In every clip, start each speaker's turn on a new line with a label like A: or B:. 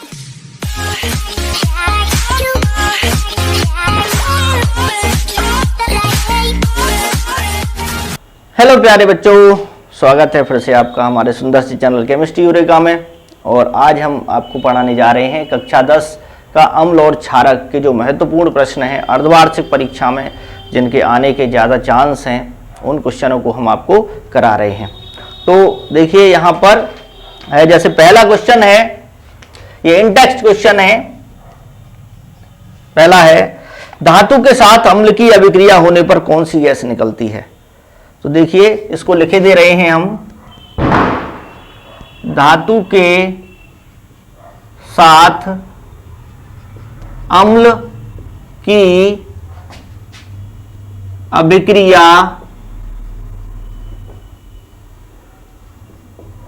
A: Hello प्यारे बच्चों, स्वागत है फिर से आपका हमारे सुंदर सी चैनल केमिस्ट्री यूरेका में। और आज हम आपको पढ़ाने जा रहे हैं कक्षा 10 का अम्ल और क्षारक के जो महत्वपूर्ण प्रश्न हैं अर्धवार्षिक परीक्षा में, जिनके आने के ज़्यादा चांस हैं, उन क्वेश्चनों को हम आपको करा रहे हैं। तो देखिए यहाँ पर है, जैसे पहला क्वेश्चन है, ये इन टेक्स्ट क्वेश्चन है। पहला है, धातु के साथ अम्ल की अभिक्रिया होने पर कौन सी गैस निकलती है। तो देखिए इसको लिखे दे रहे हैं हम, धातु के साथ अम्ल की अभिक्रिया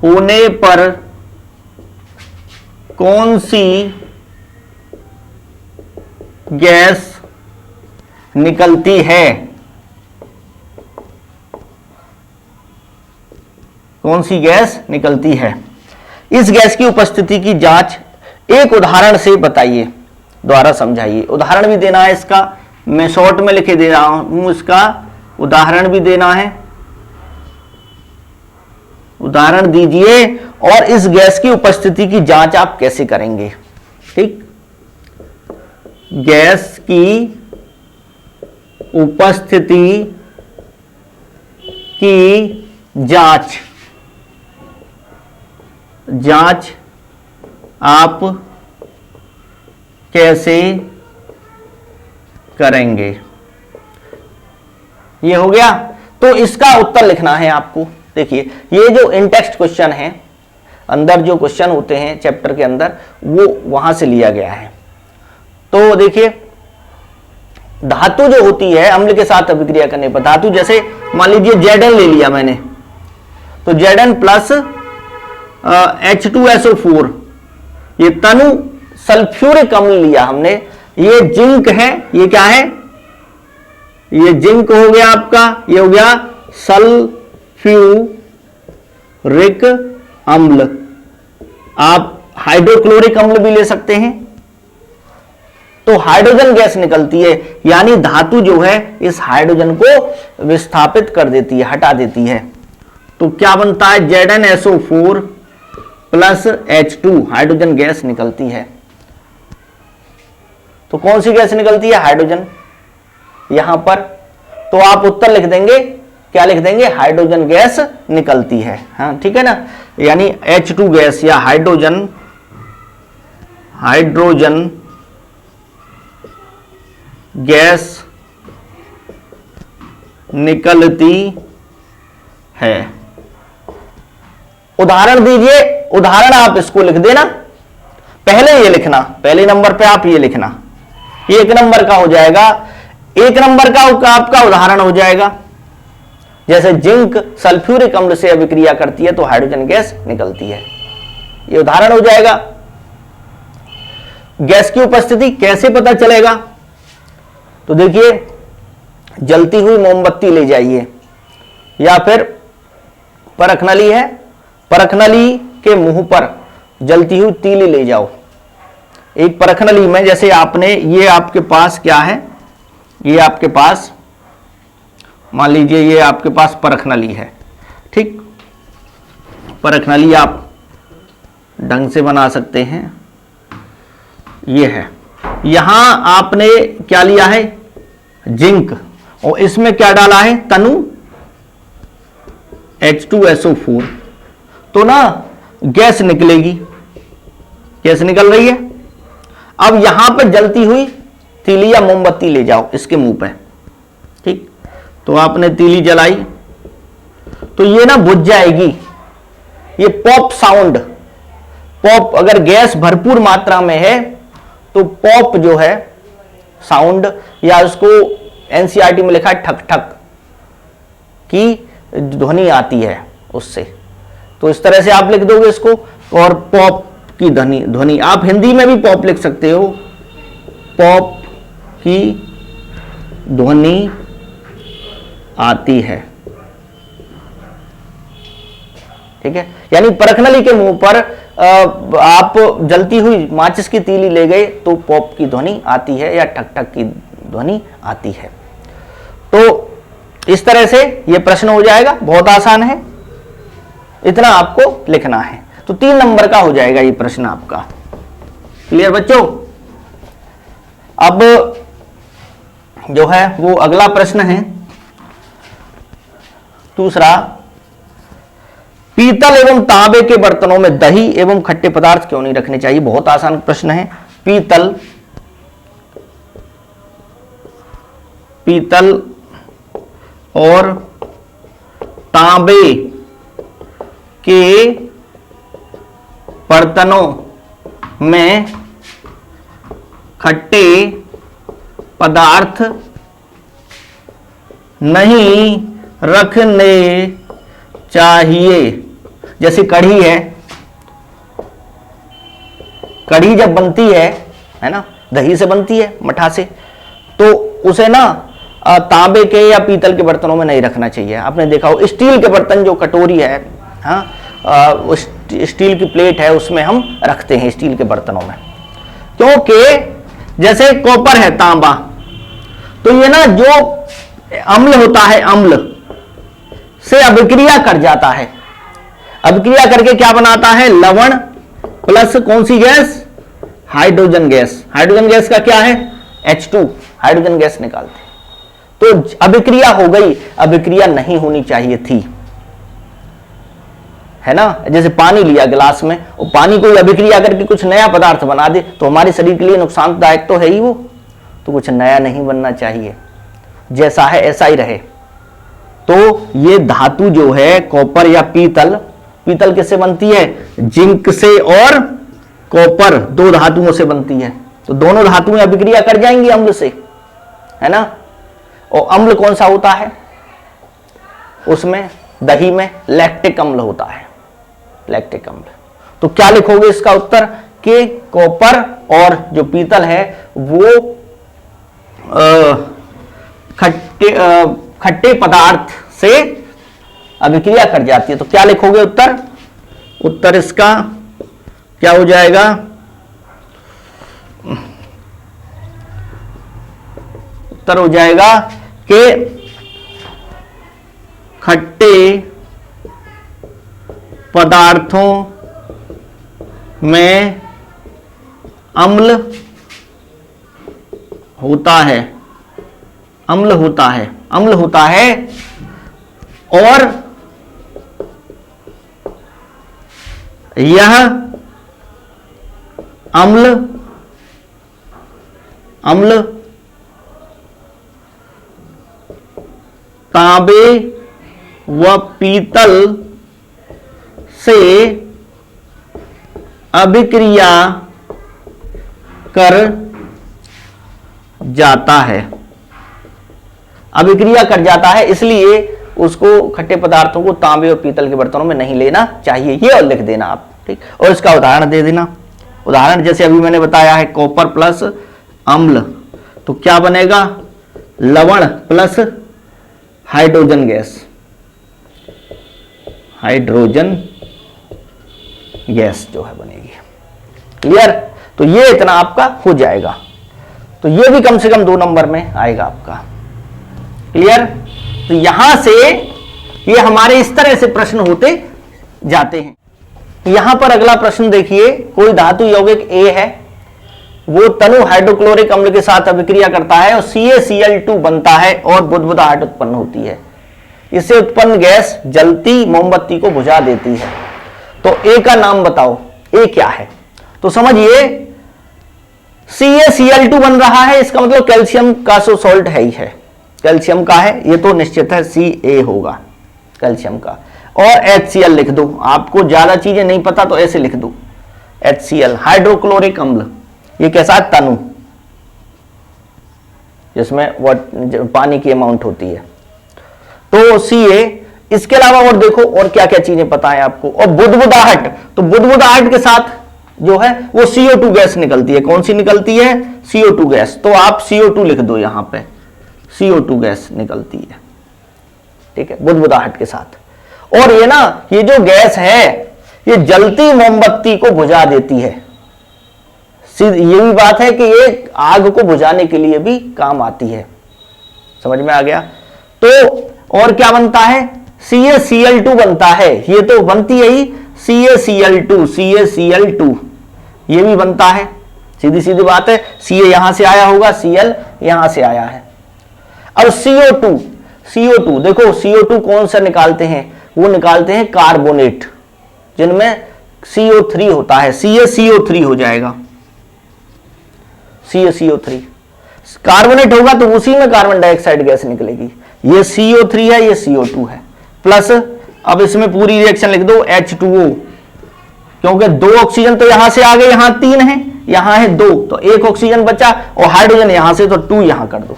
A: होने पर कौन सी गैस निकलती है। कौन सी गैस निकलती है। इस गैस की उपस्थिति की जांच एक उदाहरण से बताइए, द्वारा समझाइए। उदाहरण भी देना है इसका, मैं शॉर्ट में लिखे दे रहा हूं, इसका उदाहरण भी देना है। उदाहरण दीजिए और इस गैस की उपस्थिति की जांच आप कैसे करेंगे। ठीक, गैस की उपस्थिति की जांच आप कैसे करेंगे। ये हो गया। तो इसका उत्तर लिखना है आपको। देखिए ये जो इन टेक्स्ट क्वेश्चन है, अंदर जो क्वेश्चन होते हैं चैप्टर के अंदर, वो वहां से लिया गया है। तो देखिए धातु जो होती है अम्ल के साथ अभिक्रिया करने पर, धातु जैसे मान लीजिए Zn ले लिया मैंने, तो Zn प्लस H2SO4, ये तनु सल्फ्यूरिक अम्ल लिया हमने, ये जिंक है, ये क्या है, ये जिंक हो गया आपका, ये हो गया सल्फ्यूरिक अम्ल। आप हाइड्रोक्लोरिक अम्ल भी ले सकते हैं। तो हाइड्रोजन गैस निकलती है, यानी धातु जो है इस हाइड्रोजन को विस्थापित कर देती है, हटा देती है। तो क्या बनता है, ZnSO4 plus H2, hydrogen gas निकलती है। तो कौन सी गैस निकलती है, हाइड्रोजन, यहां पर। तो आप उत्तर लिख देंगे, क्या लिख देंगे, हाइड्रोजन गैस निकलती है। हाँ ठीक है ना, यानी H2 गैस या हाइड्रोजन गैस निकलती है। उदाहरण दीजिए, उदाहरण आप इसको लिख देना, पहले ये लिखना, पहले नंबर पे आप ये लिखना, ये 1 नंबर का हो जाएगा। 1 नंबर का आपका उदाहरण हो जाएगा, जैसे जिंक सल्फ्यूरिक अम्ल से अभिक्रिया करती है तो हाइड्रोजन गैस निकलती है, ये उदाहरण हो जाएगा। गैस की उपस्थिति कैसे पता चलेगा। तो देखिए जलती हुई मोमबत्ती ले जाइए, या फिर परख नली है, परख नली के मुंह पर जलती हुई तीली ले जाओ। एक परख नली में जैसे आपने, ये आपके पास क्या है, ये आपके पास मान लीजिए ये आपके पास परख नली है। ठीक, परख नली आप ढंग से बना सकते हैं। ये है, यहां आपने क्या लिया है, जिंक, और इसमें क्या डाला है, तनु H2SO4। तो ना गैस निकलेगी, गैस निकल रही है। अब यहां पर जलती हुई तीली या मोमबत्ती ले जाओ इसके मुंह पे। ठीक, तो आपने तीली जलाई तो ये ना बुझ जाएगी, ये पॉप साउंड, पॉप, अगर गैस भरपूर मात्रा में है तो पॉप जो है साउंड, या उसको एनसीईआरटी में लिखा है ठक ठक की ध्वनि आती है उससे। तो इस तरह से आप लिख दोगे इसको, और पॉप की ध्वनि आप हिंदी में भी पॉप लिख सकते हो, पॉप की ध्वनि आती है। ठीक है, यानी परखनली के मुंह पर आप जलती हुई माचिस की तीली ले गए तो पॉप की ध्वनि आती है या ठक ठक की ध्वनि आती है। तो इस तरह से यह प्रश्न हो जाएगा, बहुत आसान है, इतना आपको लिखना है। तो 3 नंबर का हो जाएगा ये प्रश्न आपका। क्लियर बच्चों? अब जो है वो अगला प्रश्न है दूसरा, पीतल एवं तांबे के बर्तनों में दही एवं खट्टे पदार्थ क्यों नहीं रखने चाहिए? बहुत आसान प्रश्न है। पीतल और तांबे के बर्तनों में खट्टे पदार्थ नहीं रखने चाहिए। जैसे कढ़ी है, कढ़ी जब बनती है ना, दही से बनती है, मठा से, तो उसे ना तांबे के या पीतल के बर्तनों में नहीं रखना चाहिए। आपने देखा हो स्टील के बर्तन, जो कटोरी है, हाँ, स्टील की प्लेट है, उसमें हम रखते हैं स्टील के बर्तनों में, क्योंकि जैसे कॉपर है, तांबा, तो ये ना जो अम्ल होता है, अम्ल से अभिक्रिया कर जाता है। अभिक्रिया करके क्या बनाता है? लवण प्लस कौन सी gas? Hydrogen gas. Hydrogen gas का क्या है? H2, हाइड्रोजन गैस निकालते। तो अभिक्रिया हो गई, अभिक्रिया नहीं होनी चाहिए थी, है ना। जैसे पानी लिया गिलास में, और पानी को अभिक्रिया करके कुछ नया पदार्थ बना दे तो हमारे शरीर के लिए नुकसानदायक तो है ही वो, तो कुछ नया नहीं बनना चाहिए, जैसा है ऐसा ही रहे। तो ये धातु जो है कॉपर या पीतल, पीतल किससे बनती है? जिंक से और कॉपर, 2 धातुओं से बनती है। तो दोनों धातुएं अभिक्रिया कर जाएंगी अम्ल से, है ना। और अम्ल कौन सा होता है? उसमें दही में लैक्टिक अम्ल होता है, लैक्टिक अम्ल। तो क्या लिखोगे इसका उत्तर? कि कॉपर और जो पीतल है वो खट्टे पदार्थ से अभिक्रिया कर जाती है। तो क्या लिखोगे उत्तर? उत्तर इसका क्या हो जाएगा? उत्तर हो जाएगा कि खट्टे पदार्थों में अम्ल होता है, अम्ल होता है, अम्ल होता है, और यह अम्ल तांबे व पीतल से अभिक्रिया कर जाता है, अभिक्रिया कर जाता है, इसलिए उसको खट्टे पदार्थों को तांबे और पीतल के बर्तनों में नहीं लेना चाहिए। ये और लिख देना आप, ठीक। और इसका उदाहरण दे देना। उदाहरण जैसे अभी मैंने बताया है, कॉपर प्लस अम्ल, तो क्या बनेगा? लवण plus hydrogen gas, hydrogen gas जो है बनेगी। क्लियर? तो ये इतना आपका हो जाएगा। तो ये भी कम से कम 2 नंबर में आएगा आपका। क्लियर? तो यहां से ये हमारे इस तरह से प्रश्न होते जाते हैं। यहां पर अगला प्रश्न देखिए, कोई धातु यौगिक A है, वो तनु हाइड्रोक्लोरिक अम्ल के साथ अभिक्रिया करता है और CaCl2 बनता है और बुदबुदाहट उत्पन्न होती है। इससे उत्पन्न गैस जलती मोमबत्ती को बुझा देती है। तो A का नाम बताओ, A क्या है? तो समझिए CaCl2 बन रहा है, इसका मतलब कैल्शियम का सोल्ट है ही है, कैल्शियम का है, ये तो निश्चित है Ca होगा कैल्शियम का। और HCl लिख दो, आपको ज्यादा चीजें नहीं पता तो ऐसे लिख दो HCl, हाइड्रोक्लोरिक अम्ल। ये कैसा? तनु, जिसमें पानी की अमाउंट होती है, तो Ca। इसके अलावा और देखो और क्या क्या चीजें पता है आपको। और बुदबुदाहट, तो बुदबुदाहट के साथ जो है वो CO2 गैस निकलती है। कौन सी निकलती है? CO2 gas. तो आप CO2 लिख दो यहां पे, CO2 गैस निकलती है, ठीक है, बुदबुदाहट के साथ। और ये ना, ये जो गैस है ये जलती मोमबत्ती को बुझा देती है। ये भी बात है कि ये आग को बुझाने के लिए भी काम आती है। समझ में आ गया? तो और क्या बनता है? CaCl2 बनता है। ये तो बनती है ही CaCl2 ये भी बनता है। सीधी सीधी बात है, Ca यहां से आया होगा, Cl यहां से आया है। अब CO2 देखो, CO2 कौन सा निकालते हैं? वो निकालते हैं कार्बोनेट, जिनमें CO3 होता है। CaCO3 हो जाएगा, CaCO3 कार्बोनेट होगा तो उसी में कार्बन डाइऑक्साइड गैस निकलेगी। ये CO3 है, ये CO2 है, प्लस अब इसमें पूरी रिएक्शन लिख दो H2O, क्योंकि 2 ऑक्सीजन तो यहां से आ गए, यहां 3 है, यहां है 2, तो 1 ऑक्सीजन बचा, और हाइड्रोजन यहां से, तो 2 यहां कर दो।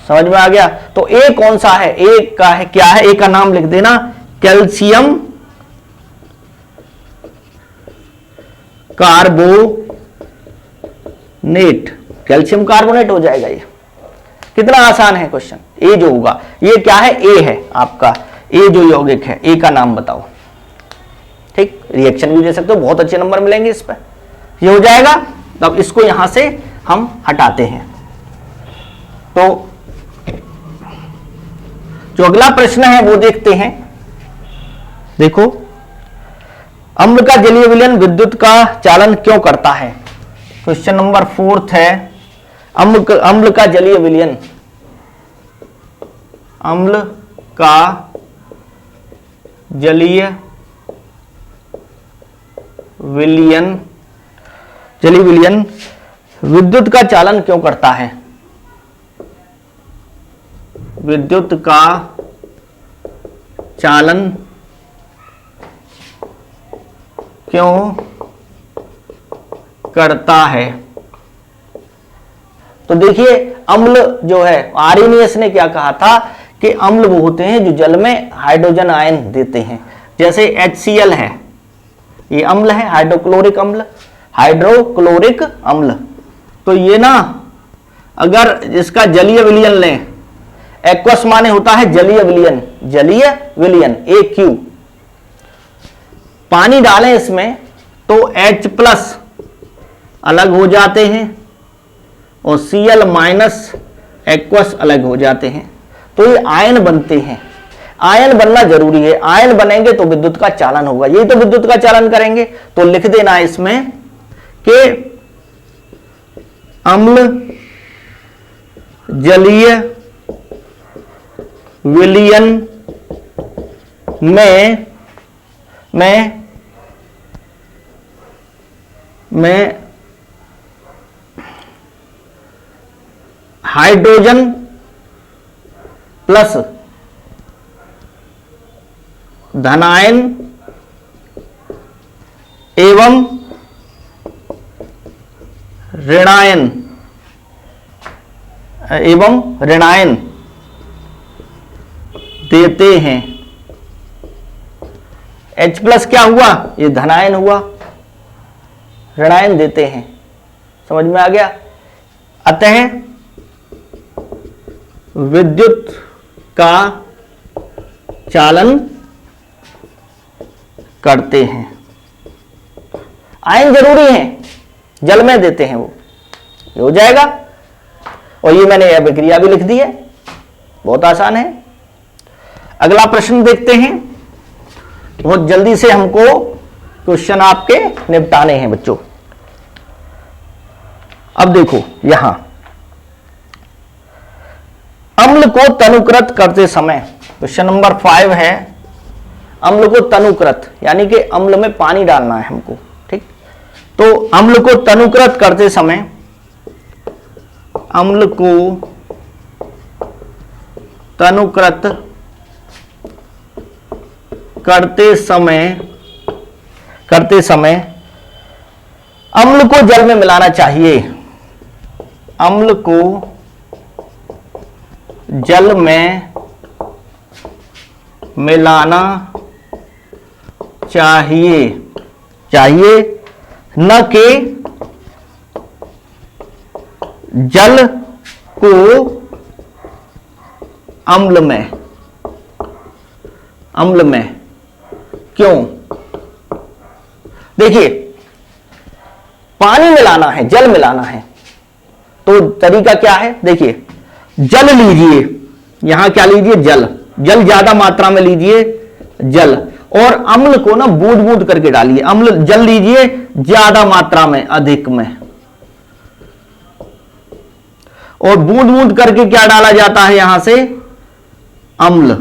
A: समझ में आ गया? तो ए कौन सा है? ए का है क्या है? ए का नाम लिख देना कैल्शियम कार्बोनेट। कैल्शियम कार्बोनेट हो जाएगा। ये कितना आसान है क्वेश्चन। ए जो होगा, ये क्या है? ए है आपका, ए जो यौगिक है, ए का नाम बताओ। ठीक, रिएक्शन भी दे सकते हो, बहुत अच्छे नंबर मिलेंगे इस पर। ये हो जाएगा। तब इसको यहां से हम हटाते हैं। तो जो अगला प्रश्न है वो देखते हैं। देखो, अम्ल का जलीय विलयन विद्युत का चालन क्यों करता है? क्वेश्चन नंबर 4 है, अम्ल का जलीय विलयन, अम्ल का जलीय विलयन विद्युत का चालन क्यों करता है? विद्युत का चालन क्यों करता है? तो देखिए, अम्ल जो है, आर्हेनियस ने क्या कहा था कि अम्ल वो होते हैं जो जल में हाइड्रोजन आयन देते हैं। जैसे HCl है, ये अम्ल है, हाइड्रोक्लोरिक अम्ल। तो ये ना, अगर इसका जलीय विलयन लें, एक्वस माने होता है जलीय विलयन AQ, पानी डालें इसमें तो H+ अलग हो जाते हैं और Cl- एक्वस अलग हो जाते हैं, तो ये आयन बनते हैं। आयन बनना जरूरी है, आयन बनेंगे तो विद्युत का चालन होगा। यही तो विद्युत का चालन करेंगे। तो लिख देना इसमें कि अम्ल जलीय विलयन में हाइड्रोजन प्लस धनायन एवं ऋणायन देते हैं। H+ क्या हुआ? ये धनायन हुआ, ऋणायन देते हैं। समझ में आ गया? अतः विद्युत का चालन करते हैं। आयन जरूरी है, जल में देते हैं वो, ये हो जाएगा। और ये मैंने अभिक्रिया भी लिख दी है, बहुत आसान है। अगला प्रश्न देखते हैं। बहुत जल्दी से हमको क्वेश्चन आपके निपटाने हैं बच्चों। अब देखो, यहां अम्ल को तनुकृत करते समय, क्वेश्चन नंबर 5 है, अम्ल को तनुकृत यानी कि अम्ल में पानी डालना है हमको। ठीक, तो अम्ल को तनुकृत करते समय, अम्ल को तनुकृत करते समय अम्ल को जल में मिलाना चाहिए। अम्ल को जल में मिलाना चाहिए न कि जल को अम्ल में क्यों? देखिए, पानी मिलाना है, जल मिलाना है, तो तरीका क्या है? देखिए, जल लीजिए, यहां क्या लीजिए? जल। जल ज्यादा मात्रा में लीजिए, जल, और अम्ल को ना बूंद बूंद करके डालिए। अम्ल, जल लीजिए ज्यादा मात्रा में, अधिक में, और बूंद बूंद करके क्या डाला जाता है? यहां से अम्ल,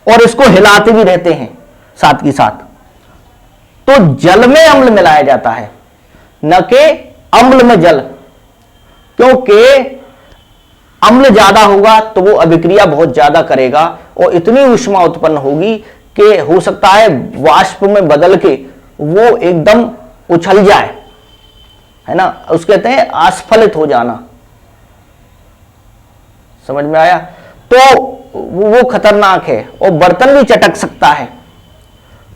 A: और इसको हिलाते भी रहते हैं साथ के साथ। तो जल में अम्ल मिलाया जाता है, न कि अम्ल में जल, क्योंकि अम्ल ज्यादा होगा तो वो अभिक्रिया बहुत ज्यादा करेगा और इतनी ऊष्मा उत्पन्न होगी कि हो सकता है वाष्प में बदल के वो एकदम उछल जाए, है ना। उसको कहते हैं आस्फलित हो जाना। समझ में आया? तो वो खतरनाक है और बर्तन भी चटक सकता है।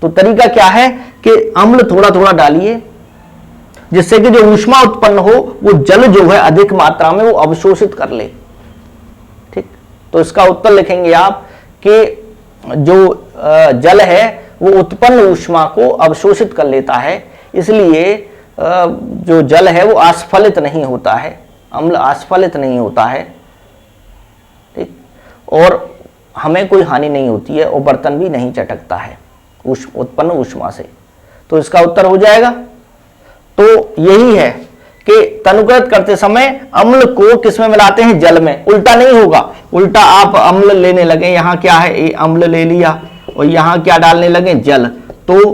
A: तो तरीका क्या है कि अम्ल थोड़ा थोड़ा डालिए, जिससे कि जो ऊष्मा उत्पन्न हो वो जल जो है अधिक मात्रा में वो अवशोषित कर ले। ठीक, तो इसका उत्तर लिखेंगे आप कि जो जल है वो उत्पन्न ऊष्मा को अवशोषित कर लेता है, इसलिए जो जल है वो आस्फलित नहीं होता है, अम्ल आस्फलित नहीं होता है। ठीक, और हमें कोई हानि नहीं होती है और बर्तन भी नहीं चटकता है उत्पन्न ऊष्मा से। तो इसका उत्तर हो जाएगा। तो यही है कि तनुकृत करते समय अम्ल को किस में मिलाते हैं? जल में। उल्टा नहीं होगा, उल्टा आप अम्ल लेने लगे, यहां क्या है? ये अम्ल ले लिया और यहां क्या डालने लगे? जल, तो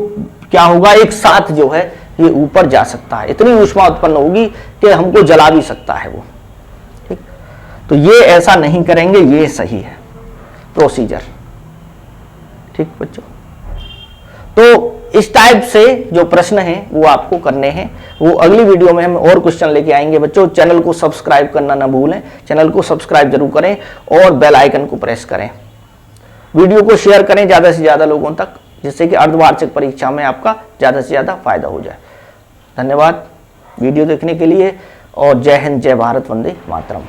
A: क्या होगा? एक साथ जो है ये ऊपर जा सकता है, इतनी ऊष्मा उत्पन्न होगी कि हमको जला भी सकता है वो। ठीक, तो ये ऐसा नहीं करेंगे, ये सही है प्रोसीजर। ठीक बच्चों, तो इस टाइप से जो प्रश्न हैं वो आपको करने हैं। वो अगली वीडियो में हम और क्वेश्चन लेके आएंगे। बच्चों, चैनल को सब्सक्राइब करना ना भूलें, चैनल को सब्सक्राइब जरूर करें और बेल आइकन को प्रेस करें। वीडियो को शेयर करें ज्यादा से ज्यादा लोगों तक, जिससे कि अर्धवार्षिक परीक्षा में आपका ज्यादा से ज्यादा फायदा हो जाए। धन्यवाद वीडियो देखने के लिए और जय हिंद, जय भारत, वंदे मातरम।